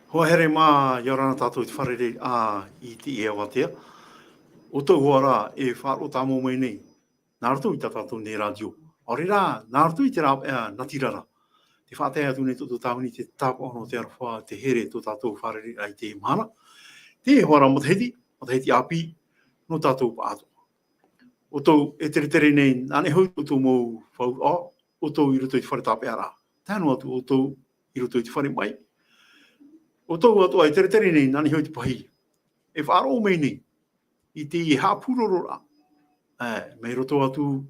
Hoa here mā, ia rana tātou i te wharere i te ea watea. O tau hoara e whāro tāmo mai nei. Nā rato i tā tātou nei radio. Ore rā, nā rato i te rā natirara. Te whātea atu nei tō tāwini te tāpo ano te arawha, te here tō tātou wharere ai te mana. Te hoara mataheti api, no tātou pa ato. O tau e tere nei, nāne hau o tau mou whau, o tau i roto i te whare tāpea rā. Tāno atu o tau i roto i te whare mai. O tau atu ai tere nei, nāne hau te pahi. E whaaro mei nei, i te i hāpuroro rā. Mei roto atu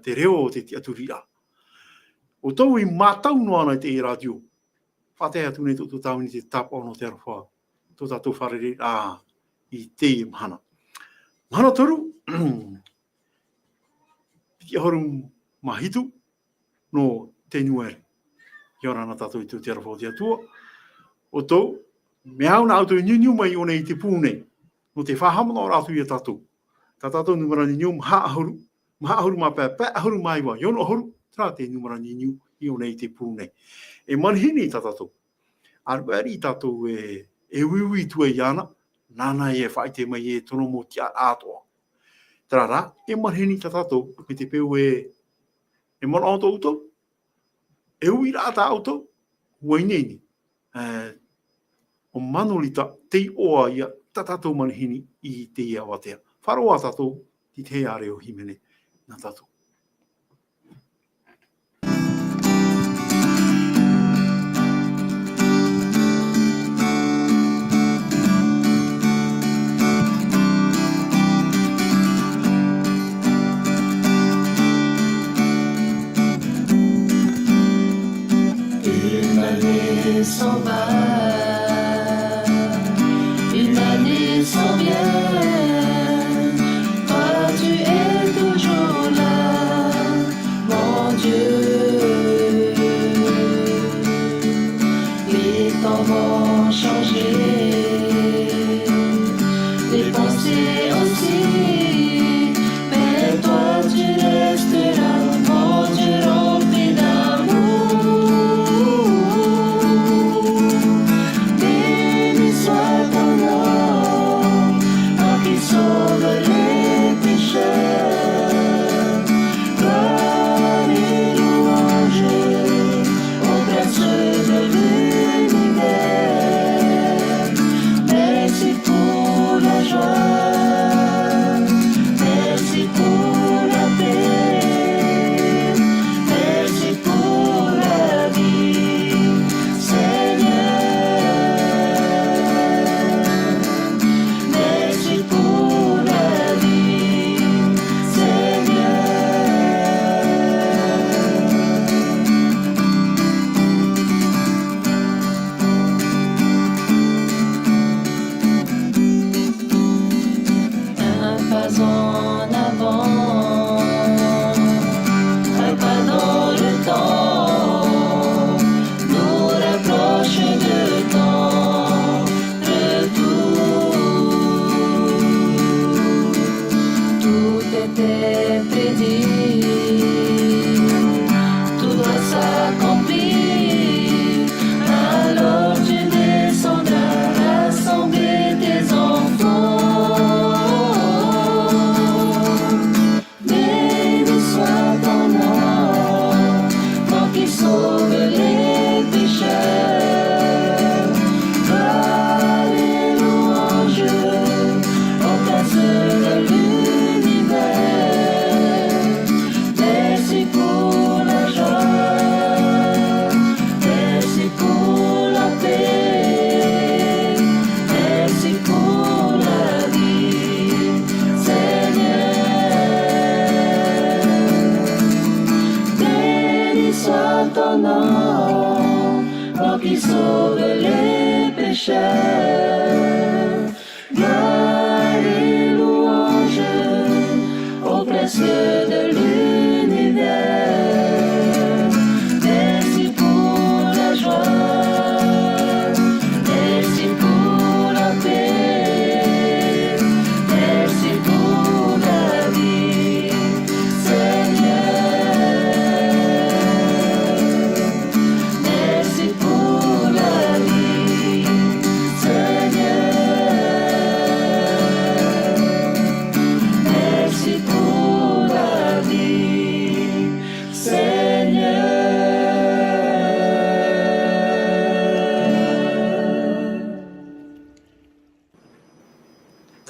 te reo o te aturia. O tau i mātau no ana i te radio. Whatea atu nei tō tāwini te tāpo ano te arawha. Tō tātou wharere i te mahana. Mahana toru, piki ahoru mahitu no te nuere. Kia rana tātou i tō te arawha o te atua. O tau, me au na auto niu mai o nei te pūne. No te whahamana o rātu i a tātou. Tā tātou numarani niu maha ahuru mā pē ahuru mai wa. Iono ahuru, tā te numarani niu i o nei te pūne. E manhini tā tātou. Aruari tātou e wiwi tua i ana, nāna e whaite mai e tono mo tia ātoa. Tērā rā, e manhini tā tātou, me te peu e mana auto auto, e ui rā tā auto, waineni. O manolita te oa ia tā tātou manhini i te ia watea. Wharoa tātou i te are o himene nā tātou. Une année s'en va, une année s'en vient, toi tu es toujours là, mon Dieu. Les temps vont changer, les pensées aussi, mais toi tu resteras, mon Dieu rempli d'amour.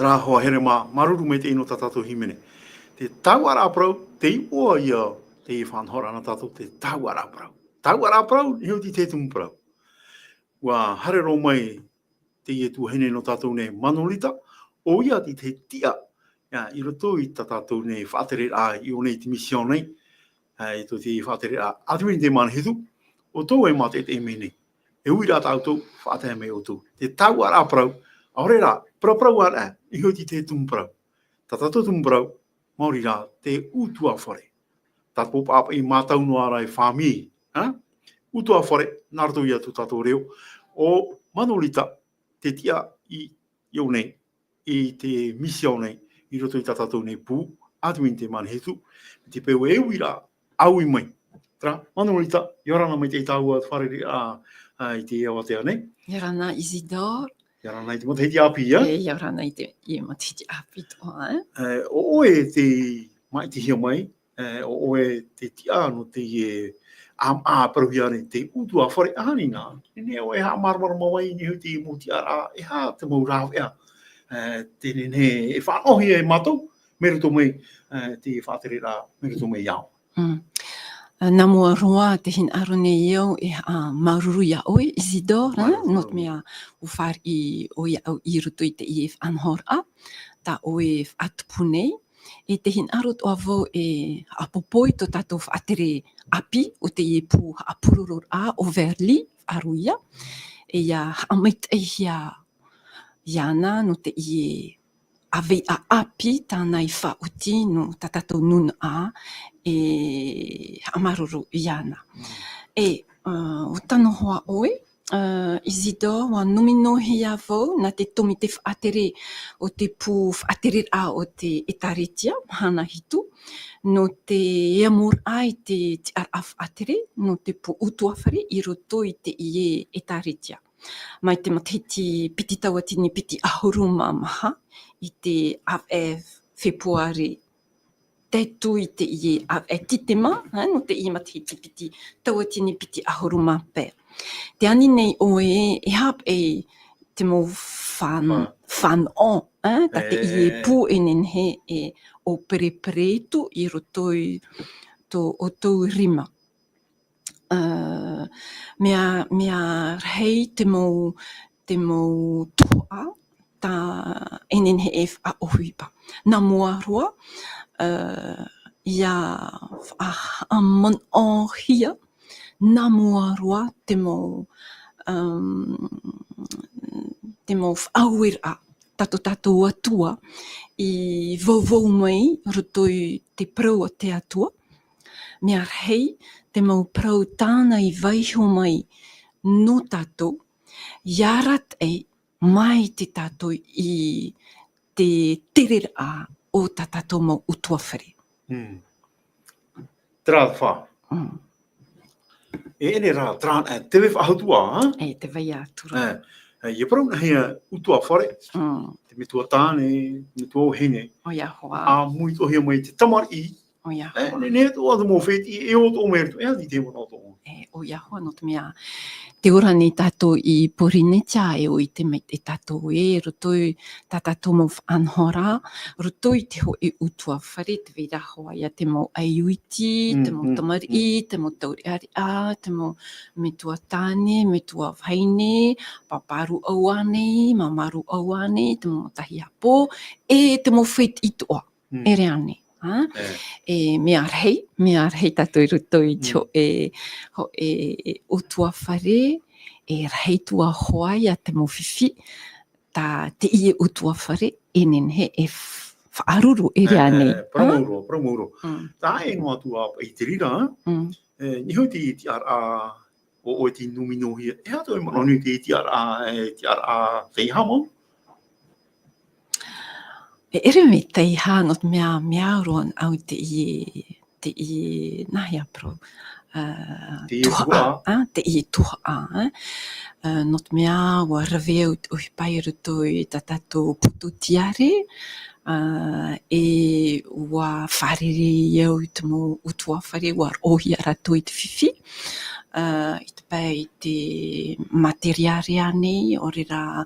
Tra hoa here maruru me te ino tatato himene. Te tauara aprau, te ipoa ia te i whanhora ana tato te tauara aprau. Tauara aprau, hiu ti te tumu prau. Wa hare ro mai te i tu hene no tato ne manolita, o ia ti te tia. Ia, i roto i tato ne whaatere a i o nei te mission nei. I to te whaatere a atuini te manhitu, o tō e mate te mene. E uira tautou, whaatea me o tō. Te tauara aprau, aore rā, praprau ara, i hoti te tumprau. Tatato tumprau, mauri rā, te utua whare. Tato papa i mātau no ara e whāmi. Utua whare, narato ia tu tato reo. O manolita, te tia i iau nei, i te misio nei, i roto i tatato nei pū, atuini te manhetu, te peu e uira, au i mai. Tra, manolita, iorana mai te tāua whare i te awatea nei. Iorana Isidore. Iorana i te mata hiti api, ia? Iorana i te mata hiti api toa, O e te mai te hia mai, o e te tia no te paruhiare te utua whare ahani nā. Ne o e ha marmara mawai ni hu te muti ara, e ha te mau rāw ea. Tēne ne e whanohi e matou, meruto mai te whātere rā, meruto mai iau. Nā mua roa te hin arone iau e maruru ia oe, Isidore, not mea u whar i o iau i ruto i te i e whanhora, ta oe whatupu nei. E te hin arot o avo e apopoi to tatou whaatere api o te i e pū apururur a o Verli, aruia. E ia haamait e hia iana no te i e avei a api tāna i whauti no tatatou nun a e hamaruru iana. E o tano hoa oe, Isidore wa numino hea vau na te tomi te whaatere o te pū whaatere a o te etaritia, hana hitu, no te eamur ai te ara whaatere, no te pū utuawhare i roto i te ie etaritia. Mai te matahiti piti tawatini piti ahuruma maha i te av Februari tetu i te ie av titema, no te ie matahiti piti tawatini piti ahuruma pē. Te ani nei o e hap e te mo fan on, ta te ie pū e nenhe e o pereperetu i roto i to o tau rima. Mea rei te mo toa ta enenhe e a ohuipa. Nā mua roa, ia a man o hia, nā mua roa te mo whauir a tato atua i vau mai roto i te prau a te atua. Mea rei, te mau prau tāna i vaiho mai no tātou, iarat e mai te tātou i te terera a o tā tātou mau utuawhare. Tērā whā. E ene rā, tewe whahautua, E te vai atura. Ia parau na hea utuawhare, te metua tāne, metua o hene, O ia hoa. a mui tohia mai te tamari, O ia hoa. ne to atu mō wheti, e o tō meruto, e adi te wana o tō. O ia hoa no te mea. Te ora ni tātou i Porinetia e o i te mei te tātou e, roto i tā tātou mau whanhora, roto i te ho e utua whare, te veira hoa ia te mau aiuiti, te mau tamari, te mau tauriari a, te mau metua tāne, metua vaine, paparu auane, mamaru auane, te mau tahi apo, e te mau whait i toa, e reane. E mea rei tātou i roto i tio e utua whare, e rei tua hoai a te mawhiwhi, tā te ie utua whare, e nenhe e whaaruru e rea nei. Praumuro. Tā e noa tua i te rira, ni hau te iti ara o te numinohia, e ato e maronu te iti ara teiha mau? E ere me teiha not mea roan au te i nahia pro. Te i tua. Te i tua. Not mea wa raweo o hipai ruto i tatato putu tiare. E wa wharere iau i te mo utua whare wa ohi arato i te whiwhi. I te pē I te materiare ane, ore rā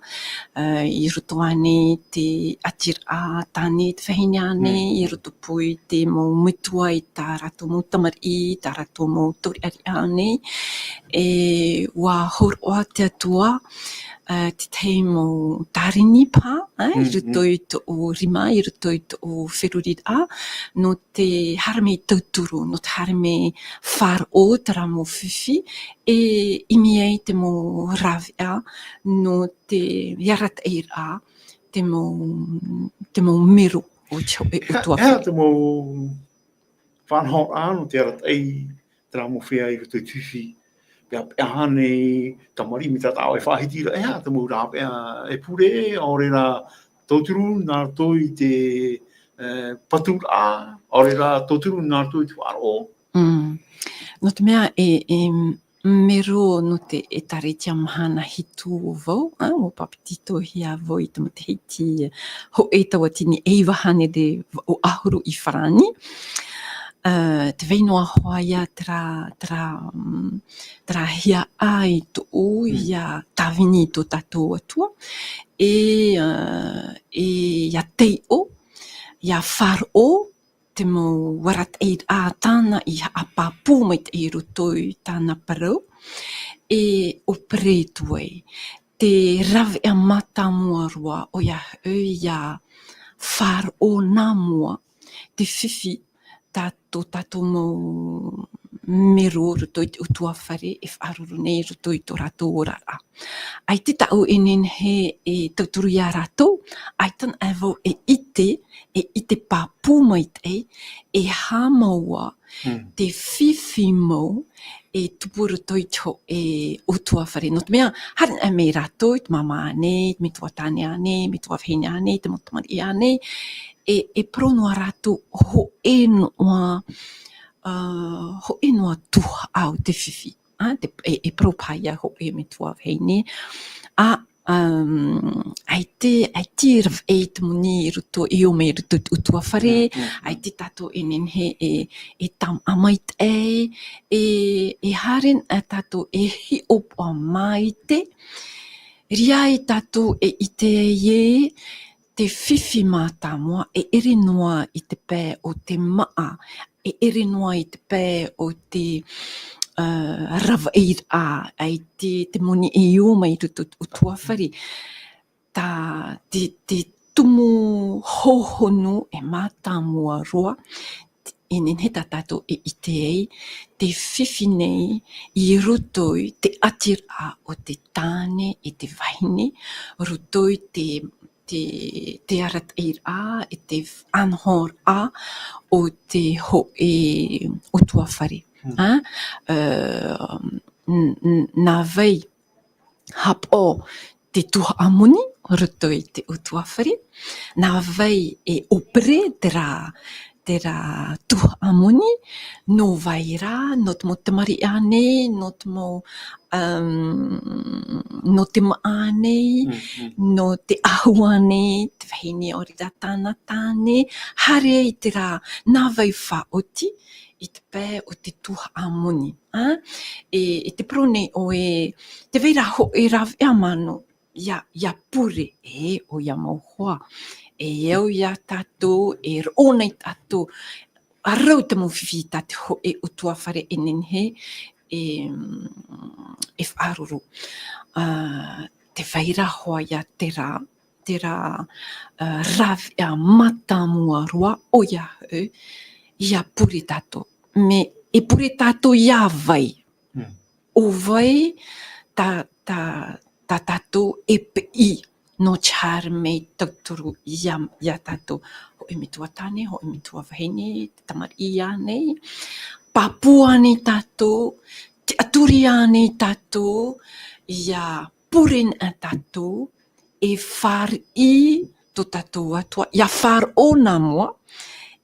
I roto ane te atira tāne te whahine ane, I roto pui te mō mutua I tā rato mō tamari, tā rato mō tori ari ane, e wā horoa te atua, te tei mō tārini pā, I roto I to o rima, I roto I to o wherurira, no te harame tauturu, no te harame whāro te rā mō whiwhi, e imi ei te mō rawea, no te iarat eira, te mō mero o te e utua. Hea te mō whanhau āno te arat ei te rā mō whea I roto I tuwhi. Pea hane tamari mi tata o e whahitira. Ea te mō rā pea e pure ore rā tauturu nā toi te patura, ore rā tauturu nā toi te whāro. No te mea mero no te e taretia mahana hitu o vau, o papitito hia vau I te matahiti ho e tawa tini e wahane de o ahuru I wharani. Te whainoa hoaia tera hia ai to o ia tawini to tatou atua ia tei o ia wharo te mo warat eid a tāna I apapu mai te e rotoi tāna parau o pretu ei te rave a mata mua roa o ia ia wharo nā mua te whiwhi tato mo mero roto I te utua whare e whaaruru nei roto I tō rato orara. Ai te tau enen he e tauturu ia rato, ai tan evo e ite pāpū mai te e hā maua te whiwhi mau e tupu roto I tō e utua whare. No te mea, haran e me rato I te mama ane, me tua tāne ane, me tua whene ane, te motamari ane, e pronoa rato ho e noa tuha au te whiwhi. E propaia ho e me tua whene. Ai te rav e te muni I roto I o me roto utua whare, ai te tato enen he e tam amai te e haren a tato e hi opa mai te, ria e tato e ite e te whiwhi mātā mua e ere noa I te pē o te maa, e ere noa I te pē o te rava eir ai te moni e o mai rutu o tua whare. Te tumu hohonu e mātā mua roa, enen he tātou e ite ei, te whiwhi nei I rotoi te atira o te tāne e te wahine, rotoi te arat eir e te anhor o te ho e o tua whare. Nā vei hapo te tuha amuni roto I te utua whare, nā vei e opere te rā tuha amuni, no vai rā, no te mo tamari ane, no te mo no te maa nei, no te ahu ane, te wahine ori rā tāna tāne, hare I te rā nā vai whaoti, I te pē o te tuha amuni. E te prone o te veira ho e rav e amano, ia pure o ia mauhoa. E au ia tātou, e ronei tātou, arau te mawhiwhi tātou ho e utua whare enen he, e whaaruru. Te whaira hoa ia te rā rav e mata mua roa o ia ia pure tātou. Me e pure tātou ia vai. O vai tā tātou e pei no char me tauturu ia tātou. Ho e me tua tāne, ho e me tua wahine, te tamari nei, papua nei tātou, te aturi nei tātou, ia puren a tātou, e whar I to tātou atua, ia whar o nā mua,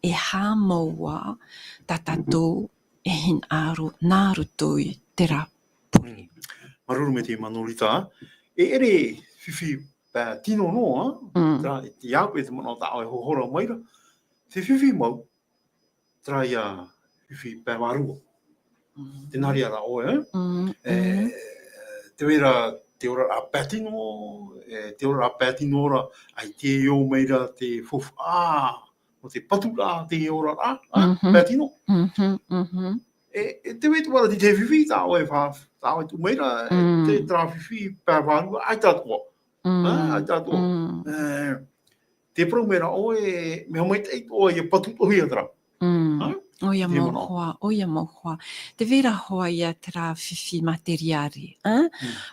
e hā maua tā tātou e hin aro nā rutoi te rā puri. Maruru me te manolita, e ere whiwhi pā tino noa, te iau e te mana tā oe hohora maira, te whiwhi mau, tra ia whiwhi pā warua. Te nari ara oe, te ora a patino, te ora a patino ora, ai te o meira te fofu o te patura te ora patino. Te wei tuara di te whiwhi tā oe tā oe tu meira, te tra whiwhi pēwānu, ai tātua. Ai tātua. Te pro mera oe, me homai te oe e patu tohi atra. Oia mau hoa. Te vera hoa ia tera whiwhi materiari.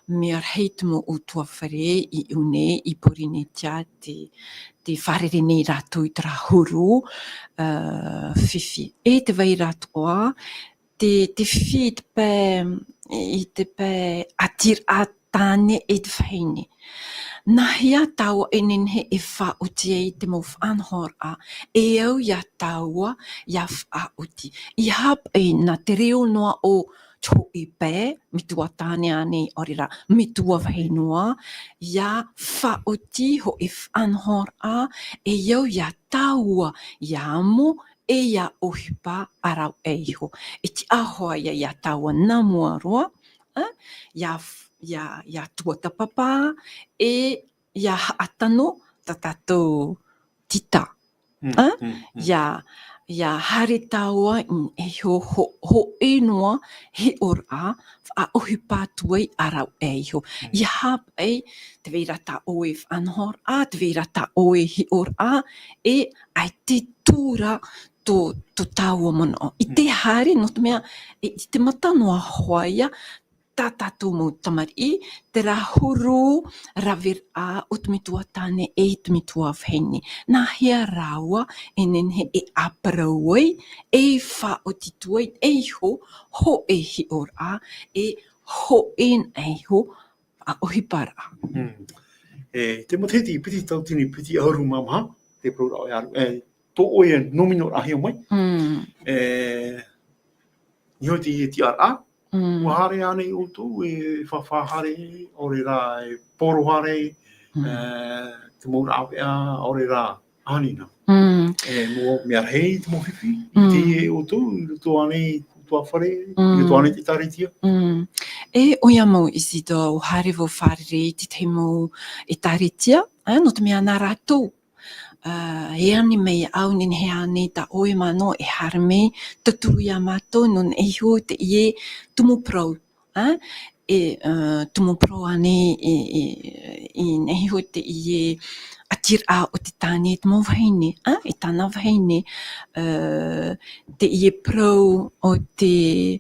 Me ar heit mo utua whare I une, I porine tia te wharere nei rātou I tera huru whiwhi. Te vai rātoa, te whiwhi I te pē atir a tāne te whaine. Nahia taua enenhe e whauti e te mo whanhora au ia taua ia whauti. I hap e na te reo noa o tō I pē, mitua tāne ane orira, mitua whainua, ia whauti ho e whanhora au ia taua ia mo ia ohipa arau eiho. E ti ahoa ia taua namua roa, ia tuata papa ia haatano tātou tita. Ia hare taua e ho enoa he ora a ohi pātuai arau eiho. Ia hap te veira ta oe whanhor te veira ta oe he ora ai te tūra to taua mono. I te hare, no te mea, I te matanoa hoaia, tātou mo tamari, te ra huru rawir o te mitua tāne te mitua whene. Nā hea rāua enenhe aparauai, whaotituai, ho hi ora, ho ho a ohipara. Te mateti piti tautini piti auru mama, te pro rau tō oe nomino ahi o mai. Niho ti ara, wahare ane o tō whawhahare, ore rā porohare, te mōra awea, ore rā anina. Mō mea hei te mōwhiwhi, te o tō, I tō ane tua whare, I tō ane te taritia. Oia mau Isidore, o hare vo wharere te teimo e taritia, no te mea nā rātou. E ani mei au nin he ane ta oe mano e harme tuturu ia mato non e ho te ie tumu pro. Tumu pro ane I ne ho te ie atir a o te tāne te mo whaine. E tāna whaine te ie pro o te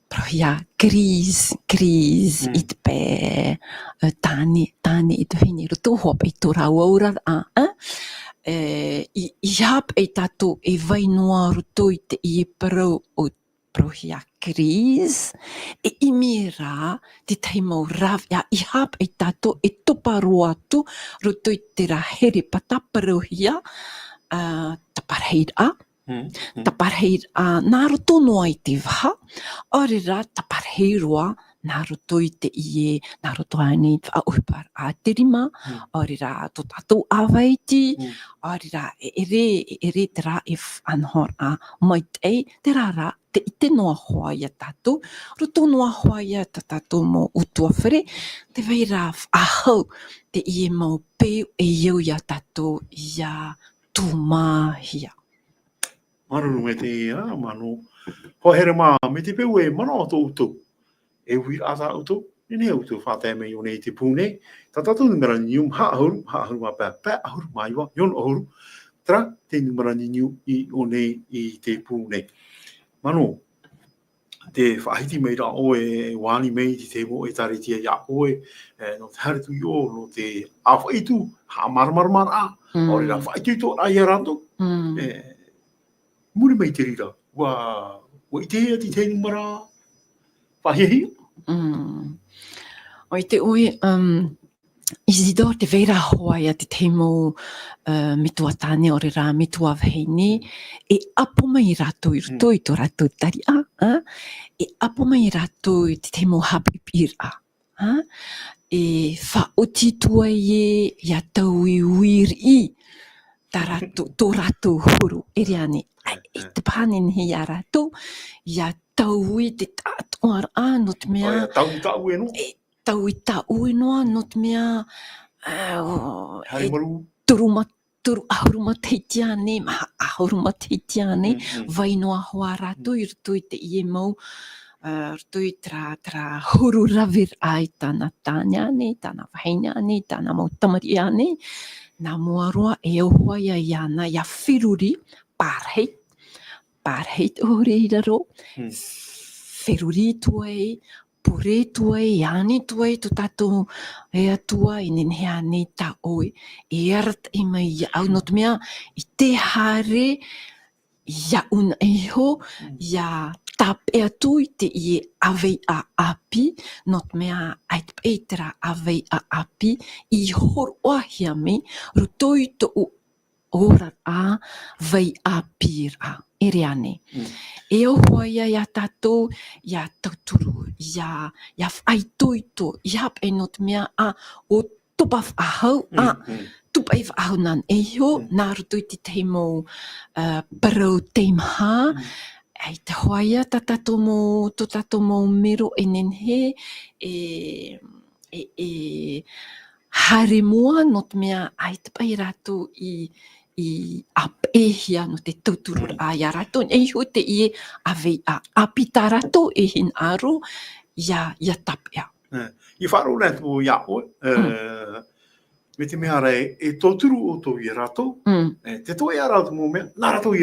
proia crise I te pē tāne I te whaine roto hopa I tō rau aura I hap tātou vai noa roto I te ie parau o prohia crise I mira te teimau rav I hap tātou toparu atu roto I te rahere pata parohia taparheira taparheira nā roto noa I te waha orira taparheiroa nā roto I te ie, nā roto ane a uhipar a te rima, orira tō tātou awaiti, orira ere te rā e whanhor a mai te rara, te ite noa hoa ia tātou, roto noa hoa ia tātou mo utua where, te veira ahau te ie mau peu iau ia tātou ia tūmahia. Maruru me te manu, hohere mā, me te peu mana o tō utu. E hui ata utu, nene utu whātai mei o nei te pūne, tā tātou numera nium haahuru mā pē ahuru mā iwa, yon ahuru, tra te numera niu I o nei I te pūne. Mano, te whaahiti mei rā oe, wāni mei te mo e taritia ia oe, no te haretu I o, no te awhaitu, ha maramaramara, ore rā whaitu tō rai arato, muri mei te rira, wa I te hea te numera, whahihi, O te oe, Isidore te veira hoa ia te teimo mitua tāne ore rā mitua whaine, e apo mai rātou I roto I tō rātou tari e apo mai rātou I te teimo hapi pira. E whaoti tua ia tau I uiri tō rātou huru, iriani. I te pānen he a rātou, ia tau I te tātua rā, no te mea, Tau e no. tau I tau inoa, no te mea, Hai maru. turu ahuruma teiti ane, maha ahuruma teiti ane, vai noa hoa rātou, I roto I te ie mau, roto I tra huru rawir ai tāna tānia ane, tāna waheina ane, tāna mau tamari ane, nā mua roa e ohua ia iana, ia whiruri, pārheit o reira ro, whiruri tuai, pure tuai, iani tuai, to tātou e atua, I nene ane tā oe, e arat e mai ia au, no te mea, I te hare, ia una iho, ia tap e atu I te ie awei a api, no te mea ai te peitera awei a api, I horoa hia me, rutoi to ora a wei a pira, ere ane. E ohua ia tātou, ia tauturu, ia whaitoito, ia e no te mea a o tupa whahau, tupa I whahau nan eho, nā rutoi te teimo parau teimha, ai te hoaia tō tātou mō mero e nenhe, hare mua no te mea ai te pai rātou I apehia no te tauturu a ia rātou, e ho te ie awei a api tā rātou e hin aro, ia tapea. I wharo nā tō ia oe, me te mea rei, e tauturu o tō I rātou, te tō ia rātou mō mea, nā rātou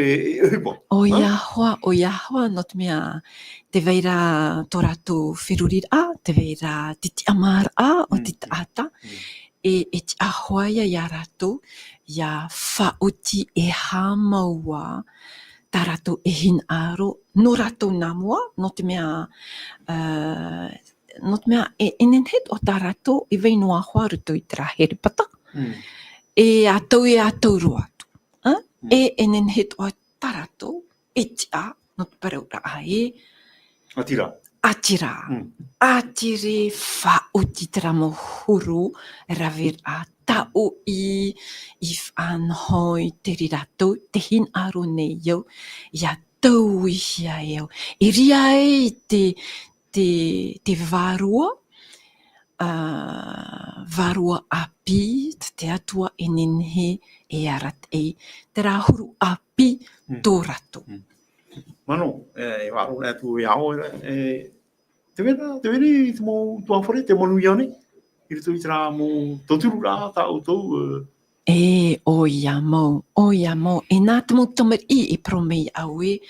e hupo. O ia hoa, no te mea, te veira tō rātou whiruri a, te veira titi amara a, o te taata, e te ahoia ia rātou, ia whaoti e hāmaua, tā rātou e hin aro, no rātou nā mua, no te mea, e nenhet o tā rātou, e vei noa hoa rutu I te rā heripata, e atau roa atu. E nenhet o tā rātou, e te a, no te paraura a e, Atira. Atire whaoti tera mo huru rawir a tau I whanhoi te riratou, te hin aro nei iau, ia tau I hia iau. E ria e te varua, varua api, te atua e nenhe e arat e, te rā huru api tō ratou. Mano, e wharo nā tō ia oe, te wera I te mō tuawhare, te monu iane, I rito I te rā mō tōturu rā tāu tau. O ia mau, e nā te mō tamari I promei au e,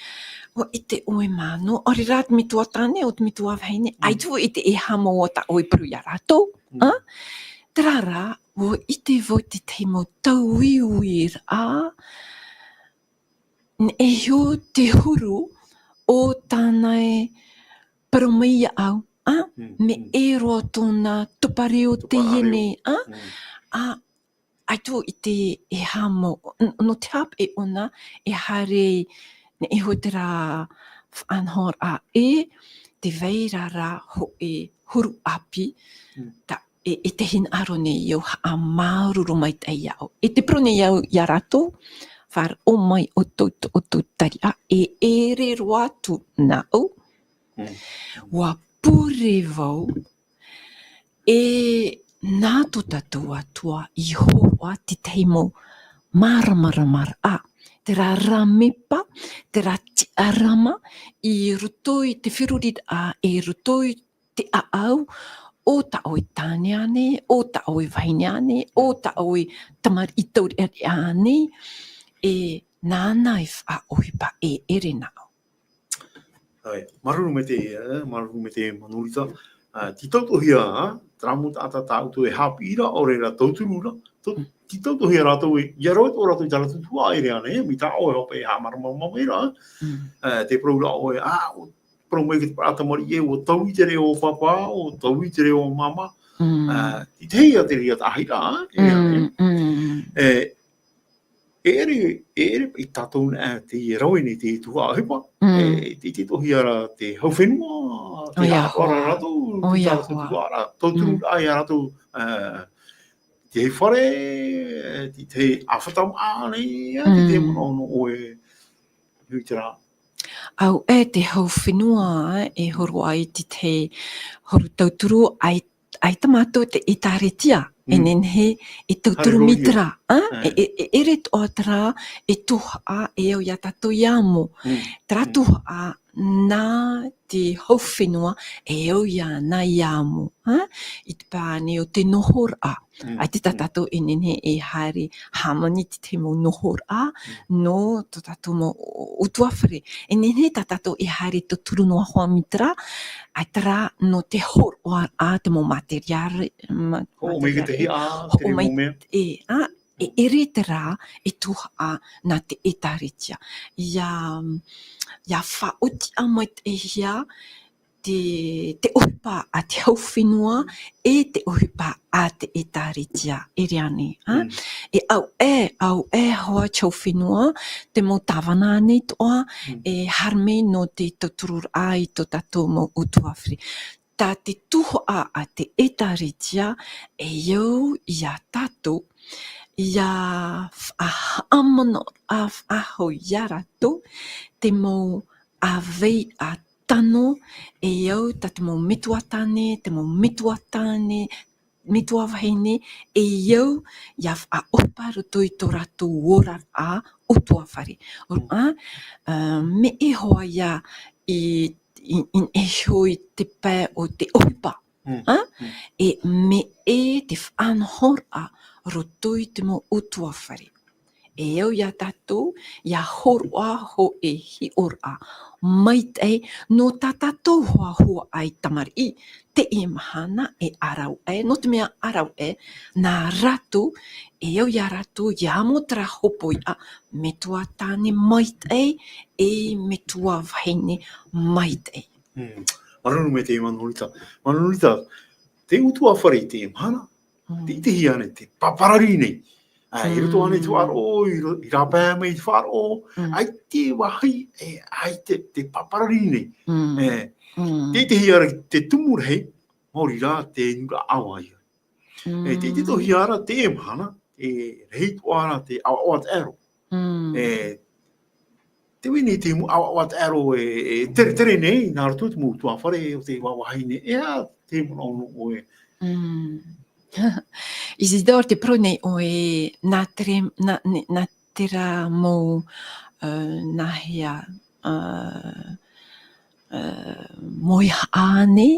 o I te oe mano, ori rā te mitua tāne, o te mitua whaine, ai tu I te e hamo o ta oe pru ia rātou. Te rā, o I te vo te teimo tau iuir a, e ho te huru o tānai parameia au, me e roa tōna tupareo te iene, ai tō I te e hamo, no te hap e ona, e hare, ne e ho te rā whanhor a te veira rā ho e huru api, e te hin aro nei iau, a maururu mai te iau. E te prone iau ia rātou, whar o mai o tō tari a, e ere roa tu nā au, wa pure vau, e nā tō tātou atua I hoa te teimo maramaramara a, te rā ramepa, te rā te arama, I rutoi te whirurit a, e rutoi te aau, o ta oi tāne ane, o ta oi vaine ane, o ta oi tamar I tauri ane, e nānai wha ohipa e ere nāo. Maruru me te manurita, ti tautohia, tramu tāta tāutu e hapira, o reira tauturura, ti tautohia rātou e, ia roit o rātou jara tutua ere ane, mi tā oe hope e hamarama meira, te praura oe, prou mai ki te parata mari e, o tau I te reo o papa, o tau I te reo o mama, I te hea te ria tahira, e ere I tātou nā te rauene te tuha hipa, te tohia ra te hauwhenua, te hapara rātou, te tātou tuha ra, tōturu ai rātou te whare, te awhatam āne, te mono o hui tera. Au te hau whenua e horo ai te horu tauturu ai tamato te itaretia. Enenhe e tauturu mitra. Ere toa tera e tuha e au ia tato iamo. Tera tuha nā te hau whenua e au ia nā iamo. I te pāne o te nohora. Ai te tatato enenhe e haere hamani te mo nohora no to tato mo utuawhare. Enenhe tatato e haere to turu noa hoa mitra. Ai tera no te horo a te mo materiare. Ho mei te hi a, te mo mea. E ere tera e tuha nā te etaretia. Ia whaoti a mai te hia te ohipa a te hau whenua e te ohipa a te etaretia. Ere ane. E au e hoa chau whenua te mo tawana nei toa e harme no te taturur a i to tato mo utuawhiri. Tā te tuhoa a te etaretia e iau ia tato ia amano a aho ia rato te mo a vei a tano e iau ta te mo metuatane, te mo metuatane, metuawahine e iau ia a opa roto i tō rato ora a utuawhare. Me e hoa ia in e hoi te pē o te ohipa. E me e te whanhora roto i te mo utuawhare. E au ia tatou, ia horoa ho e hi ora. Mai te no tatatou hoa ai tamari. Te e mahana e arau e, no te mea arau e, nā rato, e au ia rato, ia mo tera hopo ia, me tua tāne mai te e me tua wahine mai te. Marunu me te Manolita. Manolita, te utuawhare te mahana. Te ite hi ane, te paparari nei. I roto ane te wharo, I rapea mei te wharo, ai te wahi, ai te paparari nei. Te ite hi ara te tumurhei, mauri rā te nura awa ia. Te ite tohi ara te mahana, te rei tuara te awa te aro. Te wini te awa te aro tere nei, nā roto te mu tuawhare o te wawahine, ea te mono o e. Isidore te prone o e nā tera mo nā hea moi haane,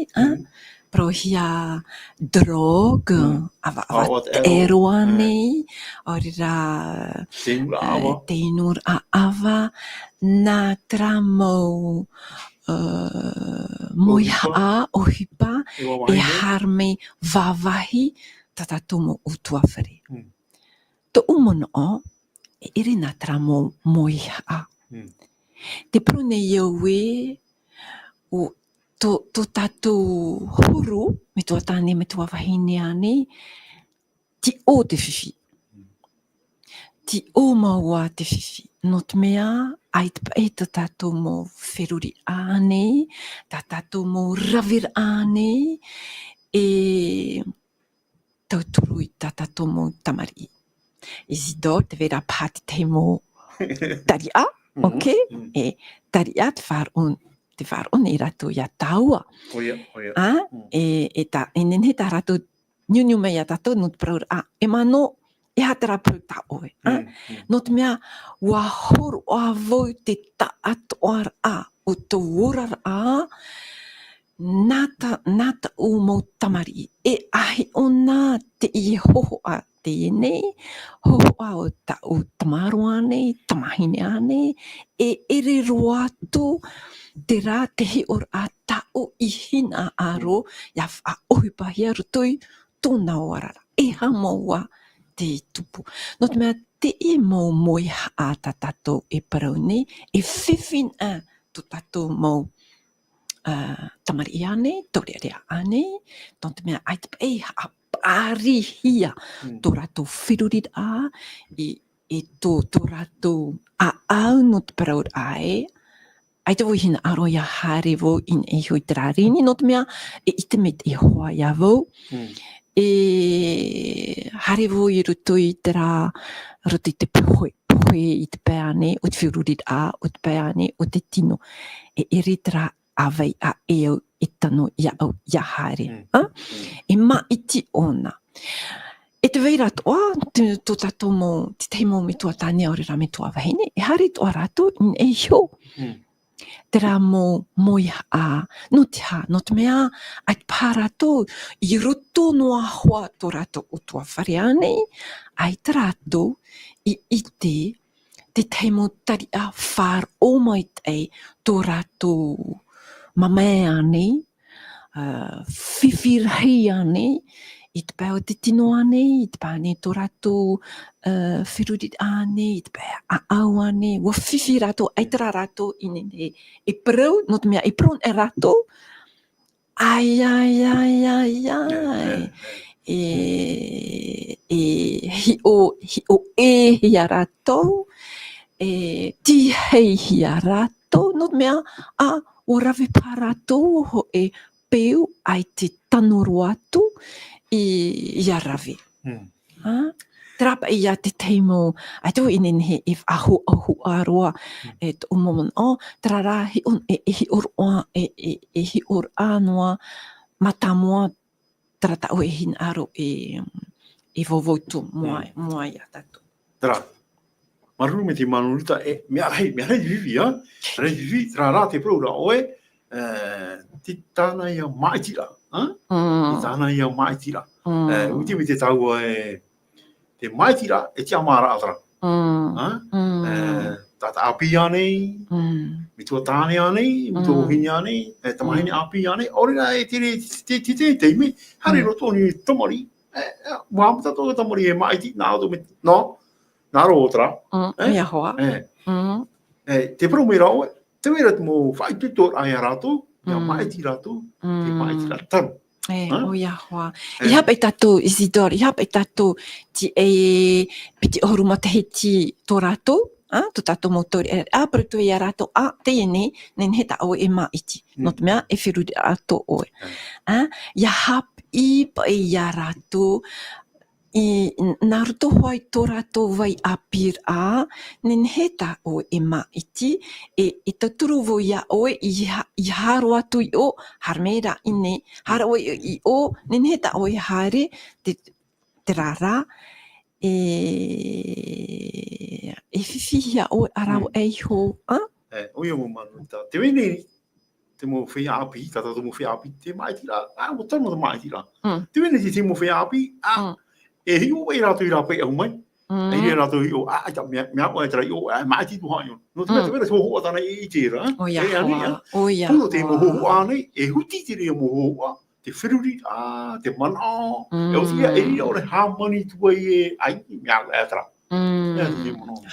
pro hia drog, awa te ero ane, ori rā te inur a awa, nā tera mo moi haa ohipa e harme vavahi tatato mo utuawhare. To umono o, e ere nā tera mo moi haa. Te prone iau e o to tatou horo, me tua tāne, me tua wahine ane, ti o te whiwhi. Ti o maua te whiwhi. No te mea, ai te pae to tatou mo wheruri ane, ta tatou mo ravir ane, e tauturu i ta tatou mo tamari. Isidore, te vera pāti te mo taria, ok? E taria te wharo nei rato ia taua. Oia. E nenhe ta rato niu mei a tatou no te praura, e mano, e hatara pau ta oe. No te mea, ua horo a vau te ta atoar a, o te orar a, nata o mo tamari. E ahi o nā te i hoho a te nei, hoho a o tamaru ane, tamahine ane, e ere roa tō te rā te hi or a tau i hina aro, ia wha ohipa hia rutoi tōna warara. E ha maua te tupu. No te mea te e mo moi a ta tatou e parau nei, e whiwhin a to tatou mo tamari ane, taurearea ane, no te mea ai te e a pari hia tō ratou whirurit a, e tō ratou a au no te parau a e, ai te wohina aro ia haere vo in e hoi te rārini, no te mea e ite me te hoa ia vo, harevo I roto I te rā, roto I te pohe I te pēane, o te whirurit a, o te pēane, o te tino. Eri te rā awei a eo I tano ia au ia haere. E maiti ona. E te wei ratoa, tō tātou mō, te teimo me tua tāne ore rā me tua wahine, e hare toa rato, e hio. Te rā mō a, no te ha, no te mea, ai te pā rato, I roto noa hoa tō rato o tua whare anei, ai te rato, I ite, te teimo tari a whār o mai te tō rato mamai anei, whiwhirhei anei, I te pēo te tino anei, I te pāne tō rato whirurit anei, I te pēo a au anei, wa whiwhi rato, aitara rato, I prau, no te mea, I prau e rato, ai, hi o hia rato, ti hei hia rato, no te mea, o rawe pā rato, ho peu ai te tanoro atu, I rawe. Trapa ia te teimo, ai tō inenhe if ahu aroa, te umomon o, trara hi on hi oroa, hi or anoa, matamoa, trata o hin aro vovotu moa ia tatu. Tra. Maruru me te manurita mea rei vivi, rei vivi, trara te prora oe, te tāna ia maitira, te tāna ia maitira. Uti me te taua te maitira te amara atra. Tata api anei, mi tua tāne anei, mi tua hini anei, tamahine api anei, orina te teime, hare roto ni tomari, wahamata tō tomari maiti, nā auto me, no, nā ro otra. Mea hoa. Te pro me rau, te wera te mō whaitutor ai a rato, ia maiti rato, te maiti rato taru. O ia hoa. I hapa I tatou, Isidore, I hapa I tatou ti piti ohuruma te heti tō ratou, tō tātou motori, pero tu ia ratou, te ene, nen he ta oe maiti. No te mea, whiruri ratou oe. Ia hapa I pa ia ratou, I nā roto hoai tō ratou vai a pir nen he ta oe maiti, I taturu vo ia oe I haro atu I o, harmera ine, haro oe I o, nen he ta oe hare, te rara, whiwhihia oe arau ho, Oia mo manuta, te wene, te mo whea api, tata te mo whea api, te maiti ra, mo tano te maiti ra. Te wene te mo whea api, hi o e rato I rape au mai. E rato I o, mea koe tera I o, maiti tu haio. No te mea te wera te hoa tana I tera. Oia hoa, oia hoa. Puno te mo hoa anei, huti te rea mo hoa, te whiruri te mana, o tia e ria o re hamani tua ai, mea koe tera.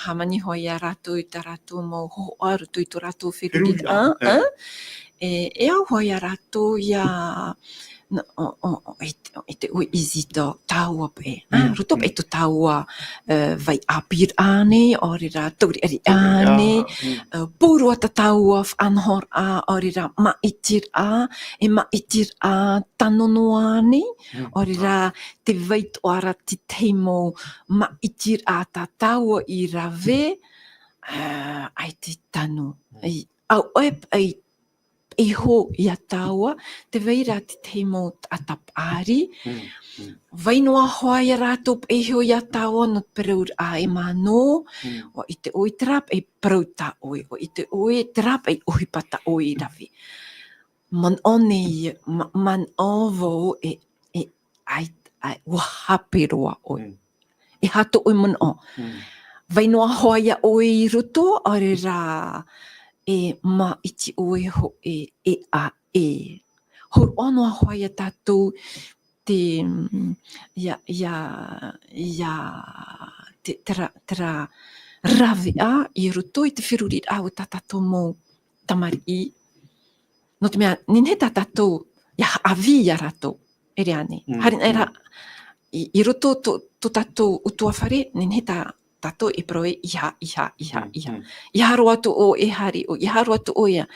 Hamani hoi a rato I ta rato mo hoa, rato I to rato whiruri E au hoi a rato ia... te ui Isidore taua pe. Roto pe to taua vai apir ane, ori ra tauri ari ane, pūrua ta taua whanhor ori ra maitir maitir tanono ane, ori ra te vaitoara te teimo maitir ta taua I rawe, ai te tano. Au oep ai ho ia taua, te veira te teimo atapari, vai noa hoa ia rātou e ho ia taua no te pereur mano, o I te oi trap e perau ta oi, o I te oi trap e ohi pata oi rawi. Man ovo ai wahapiroa oi. E hato oi man o. Vai noa hoa ia oi I roto, ore ra... ma iti oe ho Hor ono a hoia tātou te tera rawe I roto I te whiruri o tātou mō tamari no te mea, nin he tātou avi ia ratou, ere ane. Harin era, I roto to tātou utua whare, nin he tātou e proe iha. I haro atu o e hari, I haro atu o ia.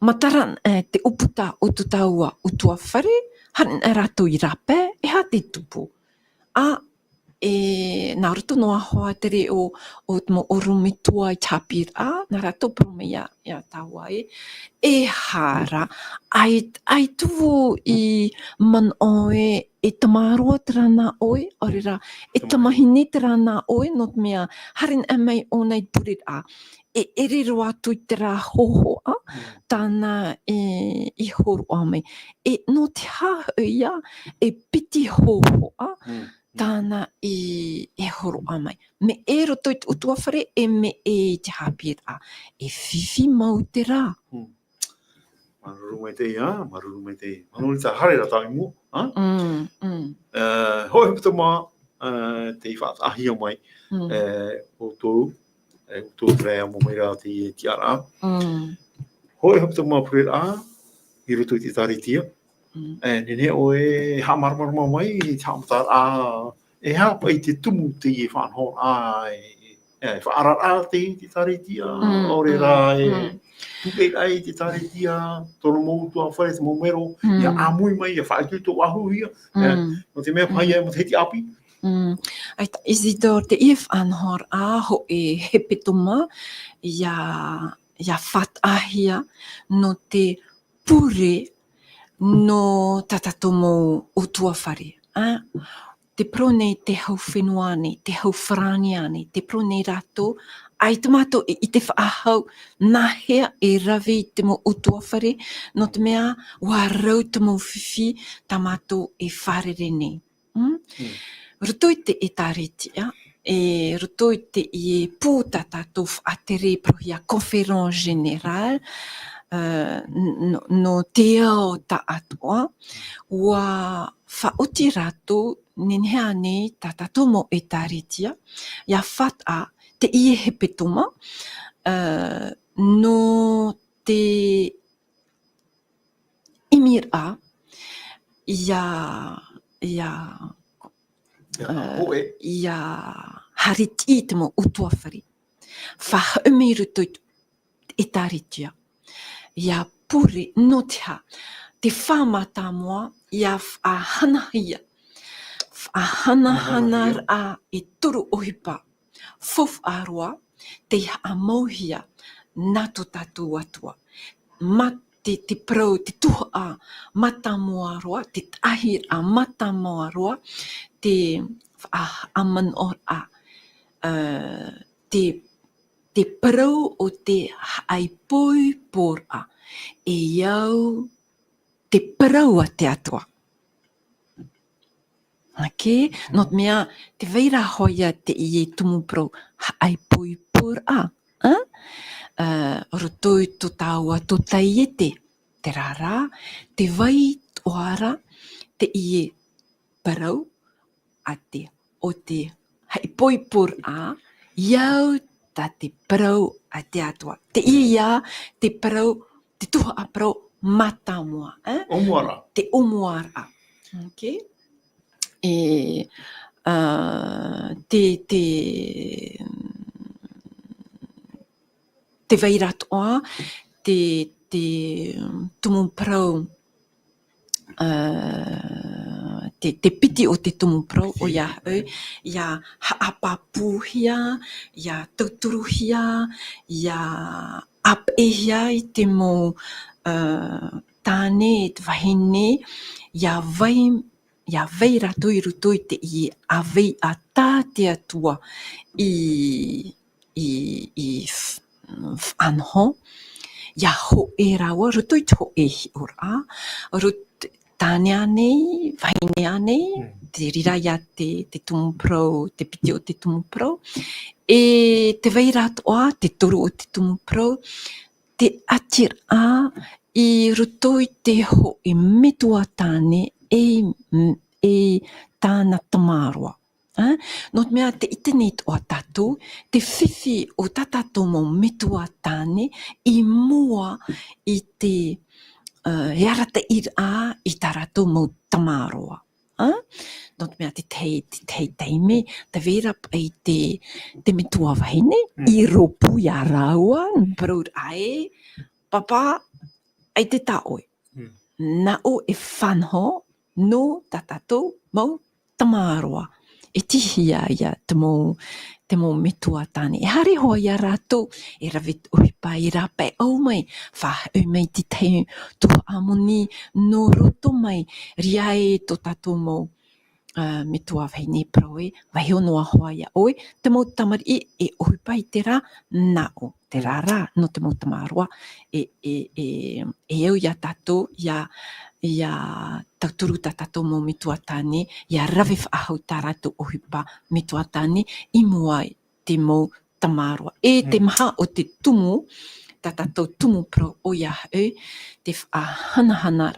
Mataran te uputa o tu taua utua whare, harin e rātou I rape, e ha te tupu. Nā roto noa hoa tere o mo orumitua I tāpir nā rātou prome ia tāua e hara, ai tuvo I man oe, e tamaroa tera nā oe, orera, e tamahine tera nā oe, not mea, harin e mai o nei purit e ere roa atu I tera hoho tāna I horu a mai. E no te haho ia, e piti hoho tāna I horu a mai. Me e roto I te utuawhare, e me e te hapir e whiwhi mau te rā. Maruru mai te maruru mai te. Manuri ta hare rata I mua. Hoi hupita mā, te whaat ahi o mai, o tōu, tōu trea mo mai rā te tiara. Hoi hupita mā puret I roto I te taritia. Nene o e ha marmarama mai I te hamata e ha pai te tumu te I whanho e whaarar te taritia, ore rā tupe ai te taritia, tono mou tua whare te momero, ia amui mai, ia whaetu tō ahu ia, no te mea pai mo te heti api. Aita, Isidore, te ia whanhor ho e hepetoma, ia what ahia, no te pure, no tatato mou o tua whare. Te pro nei te hau whenua nei, te hau wharania nei, te pro nei rato, ai tomato I te whaahau, nā hea e rawe I te mo o tua whare, no te mea warau te mo whiwhi, tamato e wharere nei. Roto I te etaretia, roto I te I pūta tato whaatere prohia conférence générale, no te ao ta atoa, ua whaoti rato, nenhea nei tatato mo e taritia, ia what te ie he petoma, no te imir ia hariti te mo utuawhari. Whahaume ruto e taritia. Ia pure no te ha. Te whamata moa, ia whahanahia. Whahanahanar e turu ohipa. Fof aroa, te amauhia, nato tatu atua. Te prau, te tuha mata moa roa, te ahir mata moa roa, te aman or te prau o te aipoi por e iau te prau te atua. Okay? Not mea, te veira hoia te ie tumu prau aipoi por rotoi to taua to taiete, te rara, te vai toara, te ie parau, o te haipoi por iau ta te parau a te atua. Te ia, te parau, te tuha a parau mata moa. Omuara. Te omuara. Okay? Te veira toa, te tumu prau, te piti o te tumu prau o iahau, ia haapapuhia, ia tauturuhia, ia apehia I te mo tāne, te wahine, ia vai rato I ruto I te I a vei a tā te atua I whanho, ia ho e rawa, ruto I te ho e hi ora, tāne anei, wahine anei, te rira ia te tumu prau, te piti o te tumu prau, te vei rato te toru o te tumu prau, te atir I ruto I te ho e metua tāne e tāna tamaroa. Not mea te itenit o tatu, te whiwhi o tatato mo metua tāne I mua I te hearata I tarato mo tamaroa. Not mea te teime, te vera I te metua wahine, I ropu ia raua, braud papa, ai te taoi. Na o e whanho, no tatatou mau tamaroa. E tihia ia te mo metua tane. E hare hoa ia rātou e rawit uhipa I rape au mai. Wha au mai ti tei tuha amoni no roto mai. Ria e to tatou mau metua vai ne proe. Vai honoa hoa ia oe. Te mau tamari e uhipa I te rā nao. Te rā no te mau tamaroa. E eu ia tatou ia tauturu tatou mo mitua tane, ia rawe whaahau tā rātou ohipa mitua tane, I mua te mo tamaroa. E te maha o te tumu, tatou tumu pro o ia hau, te whaahanahana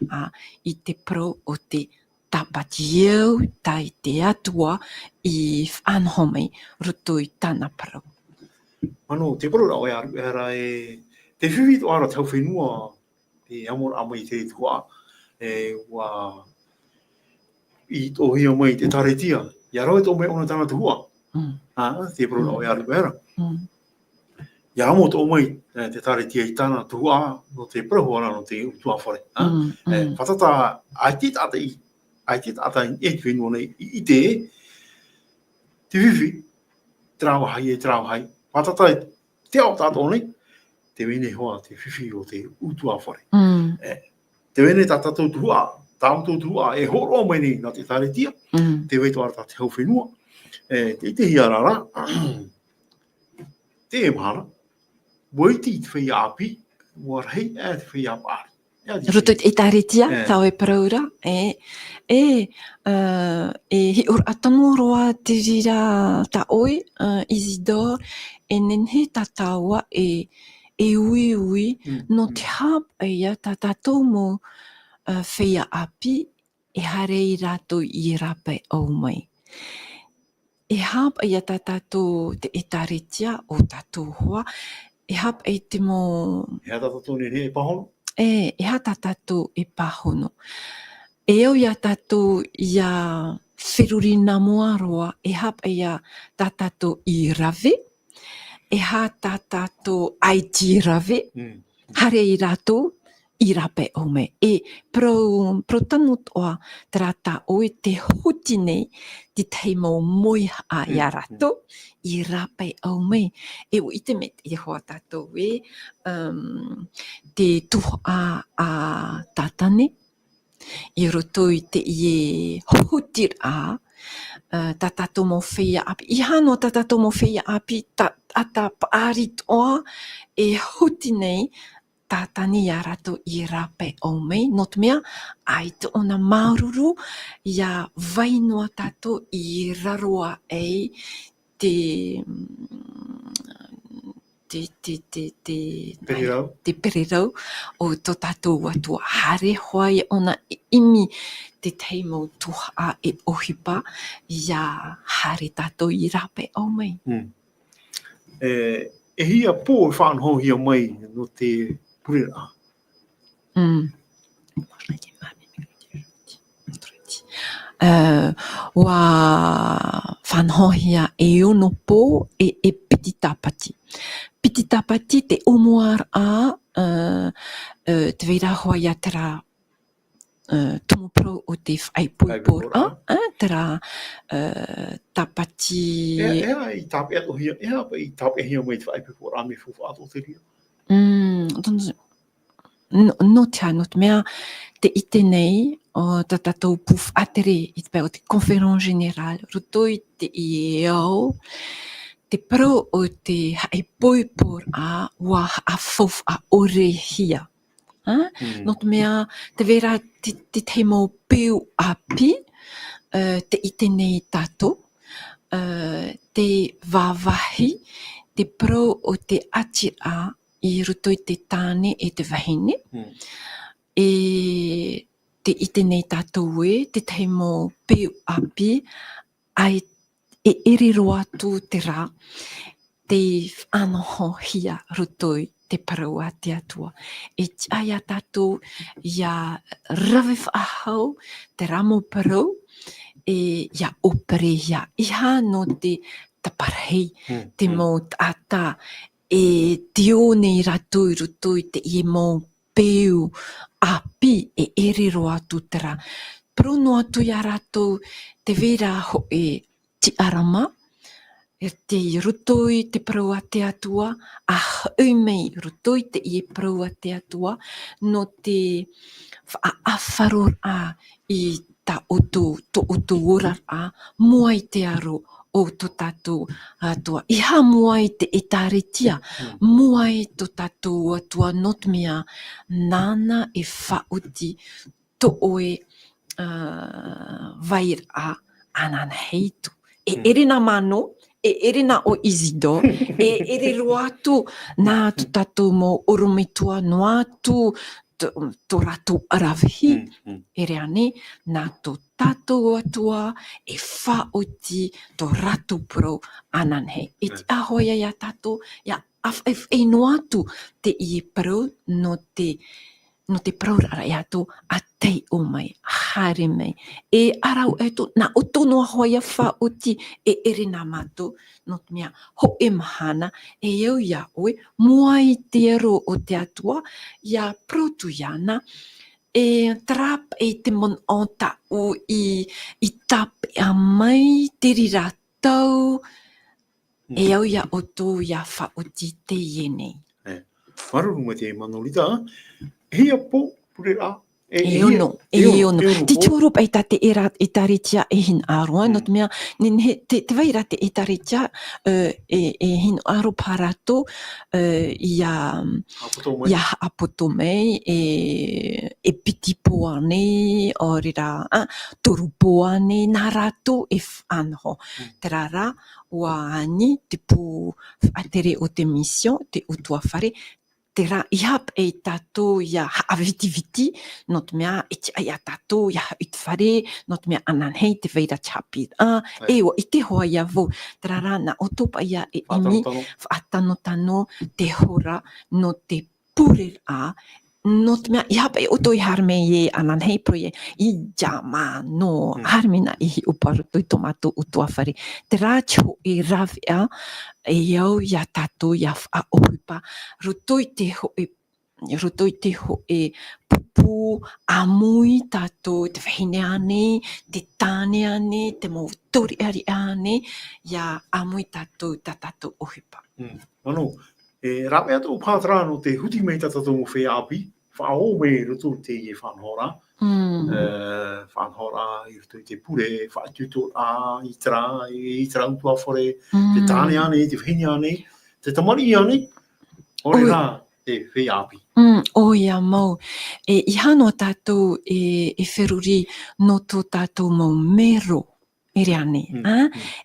I te pro o te tapati au, tai te atua, I whaanoho mai, roto I tāna pro. Mano, te poro rao era te whiwhi o ara tau whenua, te amor amai te tua, wa I o hia mai te taretia. Ia rau tō mai ona tāna tuhua. Te poro rao era era. Ia amo tō mai te taretia I tāna tuhua no te prahuara no te utua whare. Whatata, ai te tata I whenua nei I te whiwhi, trao hai. Whatata te au tātou nei, te wene hoa te whiwhi o te utua whare. Te wene tātou tuhua, tātou tuhua e horo mai nei nā te taretia, te weito ara te hau whenua, te hia rara, te mahara, waiti te whai api, warhei te whai apari. Roto I taretia, tau e paraura, hi ur atano roa te rira ta oi, Isidore, e nenhe tataua e ui, no te hap ia tatou mo whea api, e hare I rātou I rape au mai. E hap ia tatou te e taretia o tatou hoa, e hap e te mo... E hata tatou nene e pahono? E hata tatou e pahono. E au ia tatou ia whirurina moa roa, e hapa ia tatou I rave, e hata tatou IT rave, hare I rātou I rape o me. E pro tanu toa te rata oe te huti nei, te teimo moi a ia rātou, I rape o me. E o I te met I hoa tātou te tuha a tātane, I roto I te I hutir a, tātou mo whea api. I hano tātou mo whea api, ata paari toa, e huti nei, tātani ia rātou I rape o mei, no te mea, ai te ona maururu, ia vainoa tātou I raroa ei te perirau o tō tātou atua hare hoai ona imi te teimo tuha e ohipa ia hare tātou I rape o mei. E hia pō e whanho hia mai no te purera. Wa whanhohia e ono pō e piti tapati. Piti tapati te omoar a te veira hoa ia tera tumupro o te whaipoipora, tera tapati... Ea I tape ato hia, ea pa I tape hia mai te whaipoipora a me fufa ato te ria. No te mea te ite nei o tātou puf atere I te pēo te Conférence Générale, roto I te ieo, te pro o te haipoipor a wa a fof a ore hia. No te mea te vera te teimo peu api, te ite nei tātou, te vavahi, te pro o te ati a, I roto I te tāne e te wahine. E te ite nei tātou te teimo peu api, ai e ere roa tū te rā, te whanoho hia roto I te parau a te atua. E tia tātou ia rawe whaahau, te ramo parau, e ia opere ia iha no te taparhei, te mo tata, e te o nei rātou I roto I te I mo peu api e ere roa tūtara. prono atu ia rātou te vera ho e ti arama, te rutoi te parau a te atua, a hui mei rutoi te i parau a te atua, no te whaafaro a i ta oto, to oto ora a, mua i te aro o to tātou atua. Iha mua i te etaritia, mua i to tātou atua, not mea nana e whauti to oe vair a anan heitu. E ere nā mano, e ere nā o Isidore, e ere roa atu nā tu tātou mo oromitua no atu to rātou arawihi, ere ane nā to tātou atua e whaoti to rātou pro ananhe. E ti ahoia ia tātou, ia e no atu te i pro no te praurara i atu a tei o mai, haere mai. E arau eto, nā o tono ahoia whaoti e ere nā mātou, no te mea ho e mahana, e au ia oe, mua i te ero o te atua, ia protu iana, e trap e te mon o ta o i tap a mai te riratau, e au ia o tō ia whaoti te ienei. Maruru me te manolita, hea po purera. E ono. Ti tūrup e ta te era e taritia e hin aroa, no te mea, te waira te e taritia e hin aro parato ia apoto mei e piti poa nei, o rira, toru poa nei, nā rato e whanho. Te rara, ua ani, te pū atere o te mission, te utua whare, te rā ihap e tātou ia haawiti-viti, no te mea e te ai a tātou ia ut whare, no te mea ananhei te veira chapit. E o i te hoa ia vau, te rā na otopa ia e imi, whaatano te hora, no te purer a, no te mea ihap e oto i harme i e ananhei pro i jama no harmina i uparu tui tomato utua whare. Te rā cho i rawea, e iau ia tātou ia whaohupa, rutoi te ho e pupu, amui tātou, te wahine ane, te tāne ane, te mo tori ari ane, ia amui tātou, tātou ohupa. Ano, e rawe atu pātara no te huti mei tātou mo whea api, whao me rutu te i whanhora, whanhora i rutu te pure, whaatuto a i tera utua whore, te tāne ane, te whine ane, te tamari ane, ore rā te whea api. O ia mau, e iha no tātou e wheruri no tō tātou mau mero, ere ane.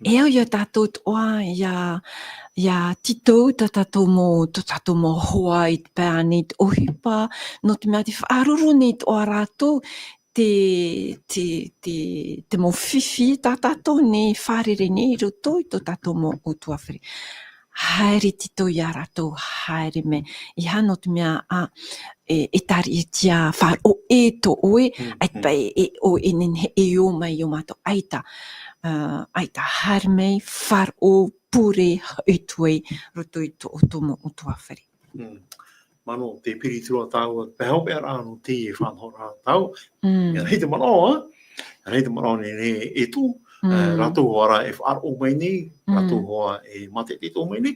E au ia tātou toa ia titou tātou mo hoa i te pēa nei te ohipa, no te mea te whaaruru nei te oa rātou, te mo whiwhi tātou nei whārere nei roto i tō tātou mo utua whare. Haere tito i a rātou, haere me. Iha no te mea e tari e tia whār o e to oe, aita o e nenhe e o mai o mātou aita haere mei whār o pure hautuei roto i to otomo utua whare. Mano, te piritua tau, pehau pēr anu te e whanhora tau. Hei te manoa, ne e tū, rātou hoara e whaar o mai nei, rātou hoa e mate te tō mai nei,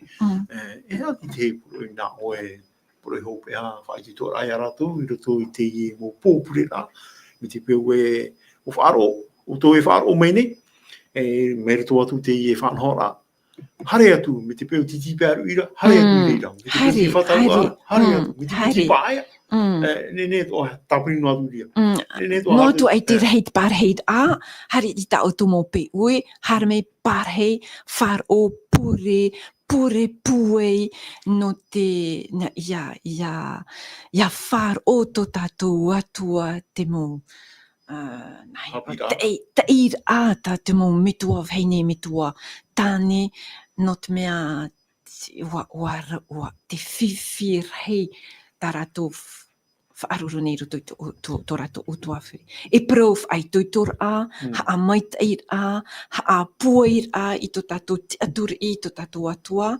e ati te puru i nā oe, puru i hau pēha, whai te tō rai a rātou, i roto i te i mō pōpure rā, me te pēu e o whaar o tō e whaar o mai nei, me roto atu te i e whanhora, hare atu, me te pēu titi pēru ira, hare atu i reira, me te pēu titi whatau a, hare atu, me te pēu titi pāia, ne tō tāpuni no atu ria. No tu ai te reit parheit a, hari i ta o mo pe ui, har me parhei, whar o pure puei, no te, ia whar o tō tātou atua te mo, te ir a te mo mitua, vheine mitua, tāne, no te mea, ua te whiwhir hei, tā rātou whaaruru nei roto i tō rato utuawhiri. E prau whai toitor a, ha maita ir a, ha pua ir a i tō tātou tiatur i tō tātou atua,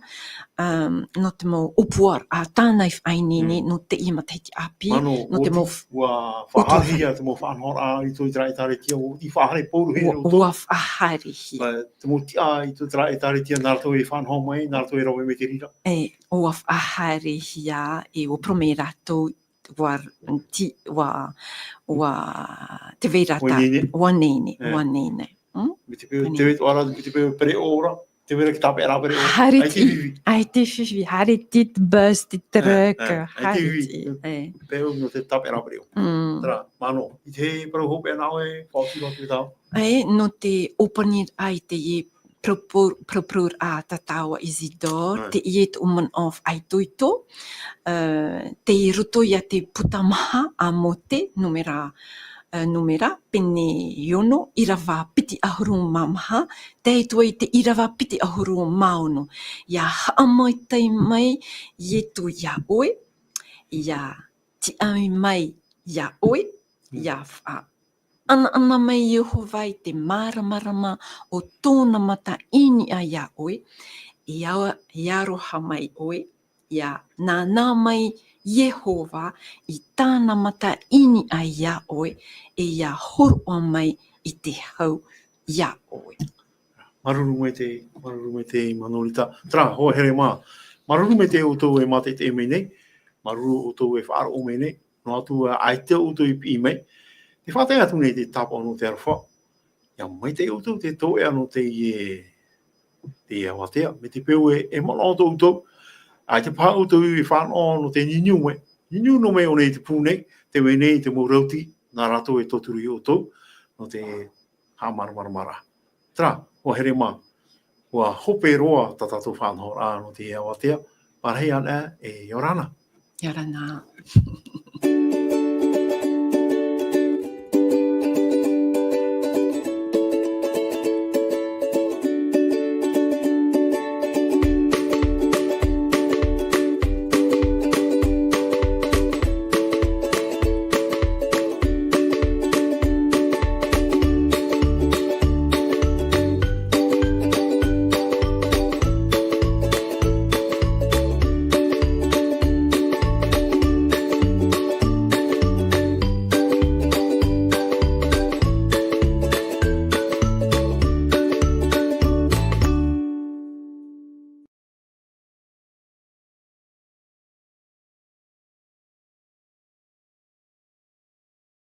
no te mau upuar a tānai whainini no te i mataiti api, no te mau Wa whahahia te mo whanhora i tō i trai tare tia o i whahare poru he roto. ua whaharihi. Te mo tia i tō trai tare tia narato e whanhora mai, narato e rawe me te rira. E ua whaharihi a e o prome rato war te veirata, ua nene. Me te peo ara, me te peo pere ora, te vera ki tape ara pere ora. Hariti, ai te whiwhi, hariti te bus, te truck, hariti. Peo no te tape ara pere ora. Tara, mano, i te parau hope anao e whaotiro te tau. No te opanir ai te e propor a tatawa Isidore, te i et uman of ai toito, te i roto ia te putamaha a mote, numera pene iono, irawa piti ahuru mamaha, te tua i te irawa piti ahuru maono. Ia haamai tai mai, i tu ia oe, ia ti ai mai ia oe, ia ana mai Jehova i te maramarama o tōna mata ini a ia oe, i aroha mai oe, ia nā mai Jehova i tāna mata ini a ia oe, e ia horoa mai i te hau ia oe. Maruru me te manolita. Tara, hoa here mā. Maruru me te o tō e mate te eme nei. Maruru o tō e whaaro o me nei. No atu ai te o tō i pi mai. Te whātai atu nei te tapa ono te arwha. Ia mai te o tō te tō e ano te e awatea. Me te peo e mana o tō tō. Ai te pā o tō i whāno ono te niniu me. Niniu no me o nei te pū nei. Te me nei te mō rauti. Nā rato e tōturi o tō. No te hāmaramara. Tara, o here mā. Ua hope roa ta tātou whānhora no te e awatea. Parhei ana e Yorana. Yorana.